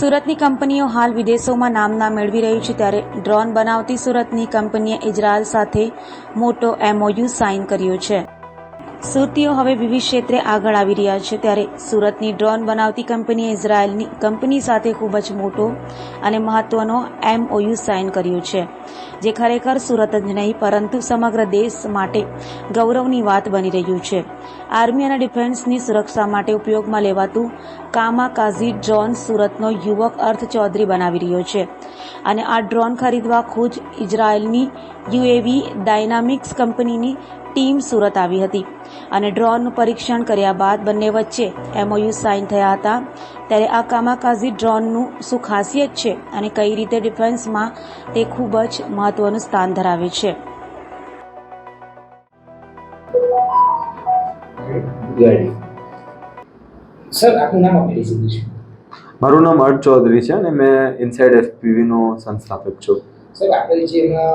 સુરતની કંપનીઓ હાલ વિદેશોમાં નામના મેળવી રહી છે, ત્યારે ડ્રોન બનાવતી સુરતની કંપનીએ ઇઝરાયલ સાથે મોટો MOU સાઇન કર્યો છે. સુરતીઓ હવે વિવિધ ક્ષેત્રે આગળ આવી રહ્યા છે, ત્યારે સુરતની ડ્રોન બનાવતી કંપનીએ ઇઝરાયલની કંપની સાથે ખૂબ જ મોટો અને મહત્વનો MOU સાઇન કર્યો છે, જે ખરેખર સુરત જ નહીં પરંતુ સમગ્ર દેશ માટે ગૌરવની વાત બની રહ્યું છે. આર્મી અને ડિફેન્સની સુરક્ષા માટે ઉપયોગમાં લેવાતું કામાકાઝી ડ્રોન સુરતનો યુવક અર્થ ચૌધરી બનાવી રહ્યો છે, અને આ ડ્રોન ખરીદવા ખુદ ઇઝરાયલની UAV ડાયનામિક્સ કંપનીની ટીમ સુરત આવી હતી અને ડ્રોનનું પરીક્ષણ કર્યા બાદ બંને વચ્ચે MOU સાઇન થયા હતા. ત્યારે આ કામાકાઝી ડ્રોનનું શું ખાસિયત છે અને કઈ રીતે ડિફેન્સમાં તે ખૂબ જ મહત્વનું સ્થાન ધરાવે છે. સર, આપનું નામ આપી દીધું છે. મારું નામ અર્થ ચૌધરી છે અને મેં ઇનસાઇડ FPV નો સંસ્થાપક છું. સર, આપણે જે એમાં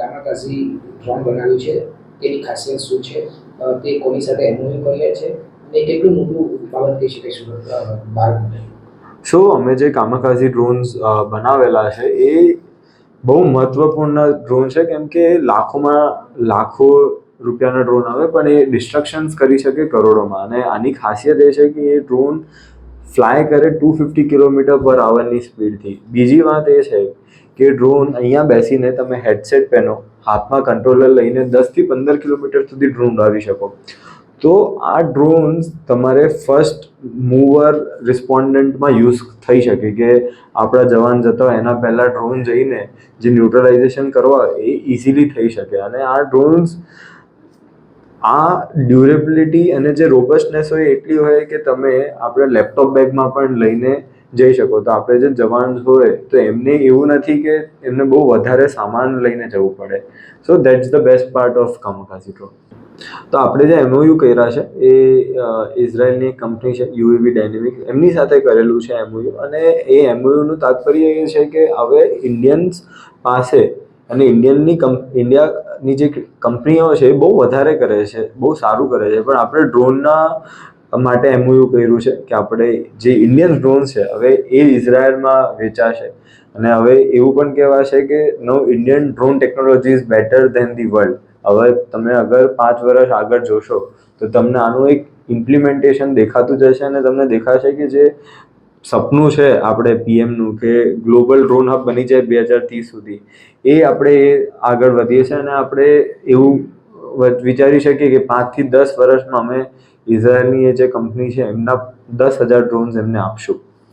કામાકાઝી ડ્રોન બનાવ્યું છે તેની ખાસિયત શું છે, તે કોની સાથે MOU કર્યા છે અને કેટલું મોટું બાબત કહી શકાય સુરત ભારત? અમે જે કામાકાઝી ડ્રોન્સ બનાવેલા છે એ બહુ મહત્વપૂર્ણ ડ્રોન છે, કેમ કે લાખો રૂપિયાના ડ્રોન આવે પણ એ ડિસ્ટ્રક્શન્સ કરી શકે કરોડોમાં. અને આની ખાસિયત એ છે કે એ ડ્રોન ફ્લાય કરે 250 km/h સ્પીડથી. બીજી વાત એ છે કે ડ્રોન અહીંયા બેસીને તમે હેડસેટ પહેરો, હાથમાં કંટ્રોલર લઈને 10 થી 15 કિલોમીટર સુધી ડ્રોન ઉડાવી શકો. તો આ ડ્રોન્સ તમારે ફર્સ્ટ મૂવર રિસ્પોન્ડન્ટમાં યુઝ થઈ શકે, કે આપણા જવાન જતા હોય એના પહેલાં ડ્રોન જઈને જે ન્યુટ્રલાઇઝેશન કરવા એ ઇઝીલી થઈ શકે. અને આ ડ્રોન્સ ડ્યુરેબિલિટી અને જે રોબસ્ટનેસ હોય એટલી હોય કે તમે આપણે લેપટોપ બેગમાં પણ લઈને જઈ શકો. તો આપણે જે જવાન હોય તો એમને એવું નથી કે એમને બહુ વધારે સામાન લઈને જવું પડે. So that's the best part of kamikaze drone. તો આપણે જે MOU કર્યા છે એ ઇઝરાયલની કંપની છે UAV ડાયનેમિક્સ, એમની સાથે કરેલું છે MOU. અને એ MOUનું તાત્પર્ય એ છે કે હવે ઇન્ડિયન્સ પાસે અને ઇન્ડિયાની જે કંપનીઓ છે એ બહુ વધારે કરે છે, બહુ સારું કરે છે, પણ આપણે ડ્રોનના માટે MOU કર્યું છે કે આપણે જે ઇન્ડિયન ડ્રોન છે હવે એ ઇઝરાયલમાં વેચાશે. અને હવે એવું પણ કહેવાશે કે no Indian drone technology is better than the world. હવે તમે અગર 5 વર્ષ આગળ જોશો તો તમને આનું એક ઇમ્પ્લિમેન્ટેશન દેખાતું જશે અને તમને દેખાશે કે જે સપનું છે આપણે PMનું કે ગ્લોબલ ડ્રોન હબ બની જાય 2030 સુધી, એ આપણે આગળ વધીએ છીએ. અને આપણે એવું વિચારી શકીએ કે 5 થી 10 વર્ષમાં અમે ઇઝરાયલની જે કંપની છે એમના 10,000 ડ્રોન્સ એમને આપશું.